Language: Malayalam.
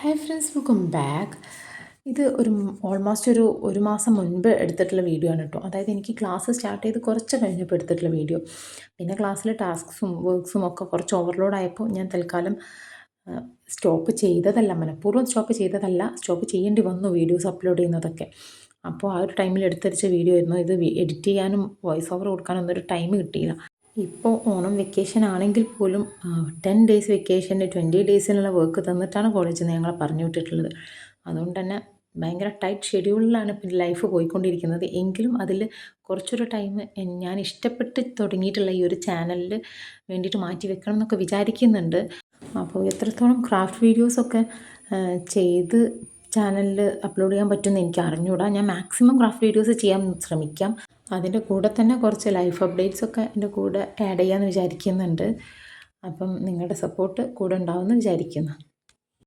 Hi friends, welcome back. ഇത് ഓൾമോസ്റ്റ് ഒരു മാസം മുൻപ് എടുത്തിട്ടുള്ള വീഡിയോ ആണ് കേട്ടോ. അതായത് എനിക്ക് ക്ലാസ് സ്റ്റാർട്ട് ചെയ്ത് കുറച്ച് കഴിഞ്ഞപ്പോൾ എടുത്തിട്ടുള്ള വീഡിയോ. പിന്നെ ക്ലാസ്സിലെ ടാസ്ക്സും വർക്ക്സും ഒക്കെ കുറച്ച് ഓവർലോഡ് ആയപ്പോൾ ഞാൻ തൽക്കാലം സ്റ്റോപ്പ് ചെയ്തതല്ല, മനഃപൂർവ്വം സ്റ്റോപ്പ് ചെയ്തതല്ല, സ്റ്റോപ്പ് ചെയ്യേണ്ടി വന്നു വീഡിയോസ് അപ്ലോഡ് ചെയ്യുന്നതൊക്കെ. അപ്പോൾ ആ ഒരു ടൈമിൽ എടുത്തരിച്ച വീഡിയോ ആയിരുന്നു ഇത്. എഡിറ്റ് ചെയ്യാനും വോയിസ് ഓവർ കൊടുക്കാനൊന്നും ഒരു ടൈം കിട്ടിയില്ല. ഇപ്പോൾ ഓണം വെക്കേഷൻ ആണെങ്കിൽ പോലും 10 ഡേയ്സ് വെക്കേഷന് 20 ഡേയ്സിനുള്ള വർക്ക് തന്നിട്ടാണ് കോളേജിൽ നിന്ന് ഞങ്ങളെ പറഞ്ഞു വിട്ടിട്ടുള്ളത്. അതുകൊണ്ട് തന്നെ ഭയങ്കര ടൈറ്റ് ഷെഡ്യൂളിലാണ് ഇപ്പം ലൈഫ് പോയിക്കൊണ്ടിരിക്കുന്നത്. എങ്കിലും അതിൽ കുറച്ചൊരു ടൈം ഞാൻ ഇഷ്ടപ്പെട്ട് തുടങ്ങിയിട്ടുള്ള ഈ ഒരു ചാനലിൽ വേണ്ടിയിട്ട് മാറ്റി വെക്കണം എന്നൊക്കെ വിചാരിക്കുന്നുണ്ട്. അപ്പോൾ എത്രത്തോളം ക്രാഫ്റ്റ് വീഡിയോസൊക്കെ ചെയ്ത് ചാനലിൽ അപ്ലോഡ് ചെയ്യാൻ പറ്റുമെന്ന് എനിക്ക് അറിഞ്ഞുകൂടാ. ഞാൻ മാക്സിമം ക്രാഫ്റ്റ് വീഡിയോസ് ചെയ്യാൻ ശ്രമിക്കാം. അതിൻ്റെ കൂടെ തന്നെ കുറച്ച് ലൈഫ് അപ്ഡേറ്റ്സൊക്കെ എൻ്റെ കൂടെ ആഡ് ചെയ്യാമെന്ന് വിചാരിക്കുന്നുണ്ട്. അപ്പം നിങ്ങളുടെ സപ്പോർട്ട് കൂടെ ഉണ്ടാവുമെന്ന് വിചാരിക്കുന്നു.